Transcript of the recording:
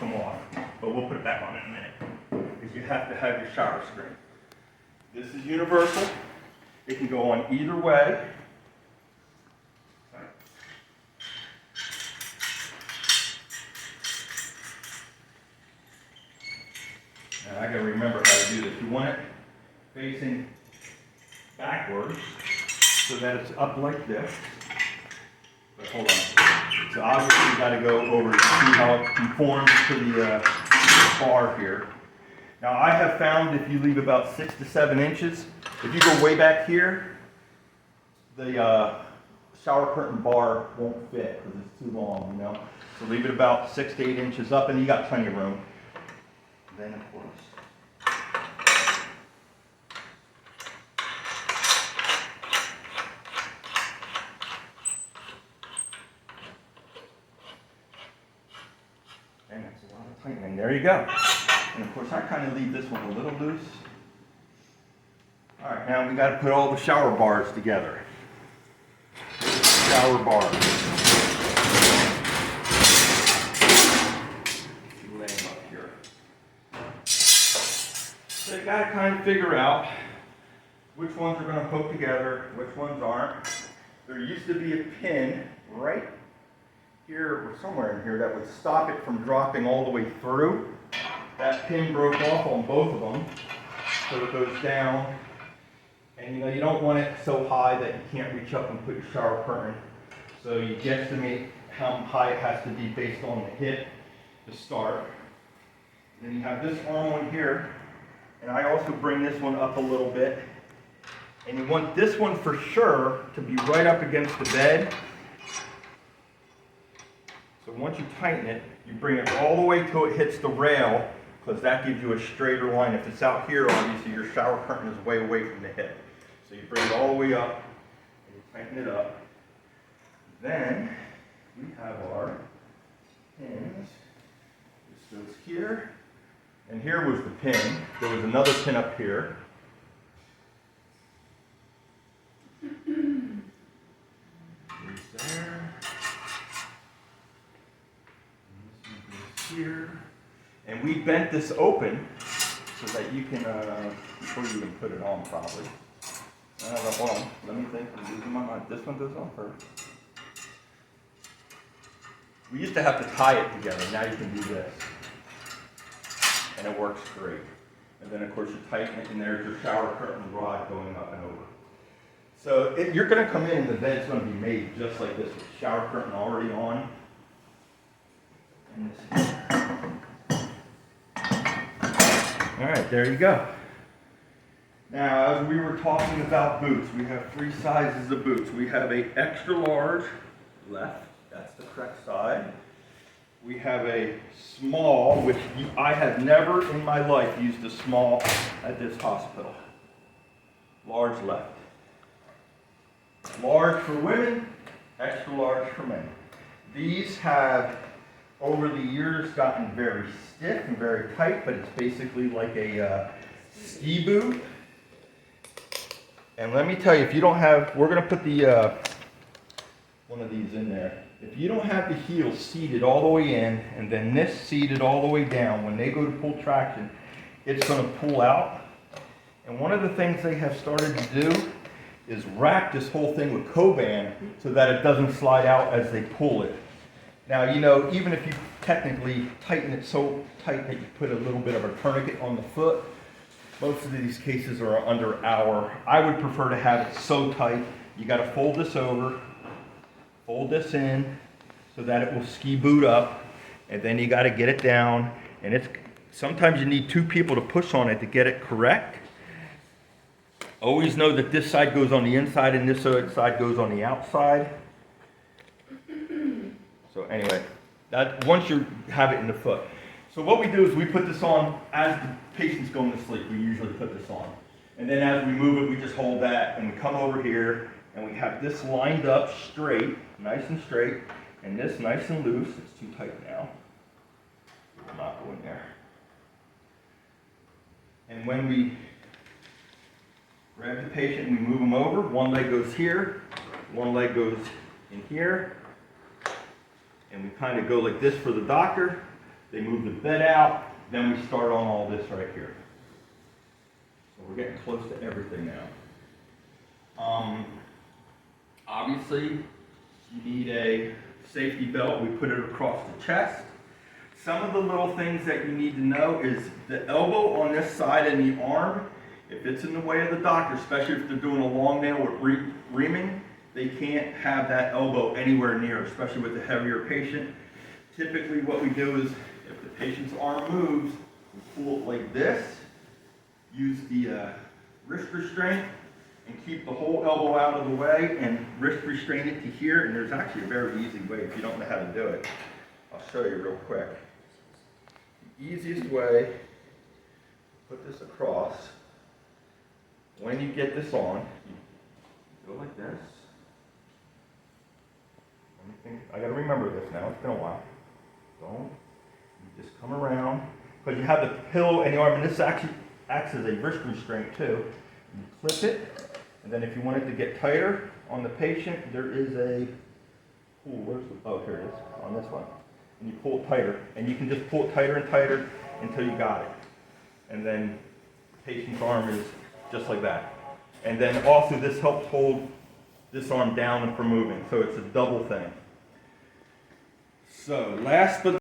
come off, but we'll put it back on in a minute. Because you have to have your shower screen. This is universal. It can go on either way. Now I gotta remember how to do this. You want it facing backwards so that it's up like this. But hold on. So obviously you gotta go over to see how it conforms to the bar here. Now I have found if you leave about 6 to 7 inches, if you go way back here, the shower curtain bar won't fit because it's too long, you know. So leave it about 6 to 8 inches up and you got plenty of room. Then of course. And that's a lot of tightening. There you go. And of course I kind of leave this one a little loose. All right, now we got to put all the shower bars together. Shower bars. Lay them up here. So you got to kind of figure out which ones are going to hook together, which ones aren't. There used to be a pin right here or somewhere in here that would stop it from dropping all the way through. That pin broke off on both of them, so it goes down. And you know, you don't want it so high that you can't reach up and put your shower curtain. So you guesstimate how high it has to be based on the hip to start. Then you have this arm one here, and I also bring this one up a little bit. And you want this one for sure to be right up against the bed. So once you tighten it, you bring it all the way till it hits the rail, because that gives you a straighter line. If it's out here, obviously your shower curtain is way away from the hip. So you bring it all the way up, and you tighten it up. Then we have our pins. This goes here, and here was the pin. There was another pin up here. There's there. Here, and we bent this open so that you can, before you even put it on probably. Hold on, let me think, I'm losing my mind. This one goes on first. We used to have to tie it together, now you can do this. And it works great. And then of course you tighten it and there's your shower curtain rod going up and over. So you're gonna come in and the bed's gonna be made just like this, with the shower curtain already on. All right, there you go. Now, as we were talking about boots, we have 3 sizes of boots. We have a extra large left, that's the correct side. We have a small, which I have never in my life used a small at this hospital. Large left. Large for women, extra large for men. These have over the years gotten very stiff and very tight, but it's basically like a ski boot. And let me tell you, if you don't have, we're going to put the one of these in there. If you don't have the heel seated all the way in, and then this seated all the way down, when they go to pull traction, it's going to pull out. And one of the things they have started to do is wrap this whole thing with Coban so that it doesn't slide out as they pull it. Now, you know, even if you technically tighten it so tight that you put a little bit of a tourniquet on the foot, most of these cases are under hour. I would prefer to have it so tight. You got to fold this over, fold this in so that it will ski boot up, and then you got to get it down. And it's sometimes you need 2 people to push on it to get it correct. Always know that this side goes on the inside and this side goes on the outside. So anyway, that once you have it in the foot. So what we do is we put this on as the patient's going to sleep. We usually put this on. And then as we move it, we just hold that and we come over here and we have this lined up straight, nice and straight, and this nice and loose. It's too tight now. It will not go in there. And when we grab the patient and we move them over, one leg goes here, one leg goes in here. And we kind of go like this for the doctor. They move the bed out, then we start on all this right here. So we're getting close to everything now. Obviously, you need a safety belt. We put it across the chest. Some of the little things that you need to know is the elbow on this side and the arm. If it's in the way of the doctor, especially if they're doing a long nail with reaming, they can't have that elbow anywhere near, especially with a heavier patient. Typically what we do is, if the patient's arm moves, we pull it like this, use the wrist restraint, and keep the whole elbow out of the way, and wrist restrain it to here. And there's actually a very easy way if you don't know how to do it. I'll show you real quick. The easiest way, put this across. When you get this on, you go like this. I gotta remember this now, it's been a while. Don't, you just come around, because you have the pillow in the arm, and this actually acts as a wrist restraint too. You clip it, and then if you want it to get tighter on the patient, there is a, here it is, on this one. And you pull it tighter, and you can just pull it tighter and tighter until you got it. And then the patient's arm is just like that. And then also this helps hold this arm down from moving, so it's a double thing. So last but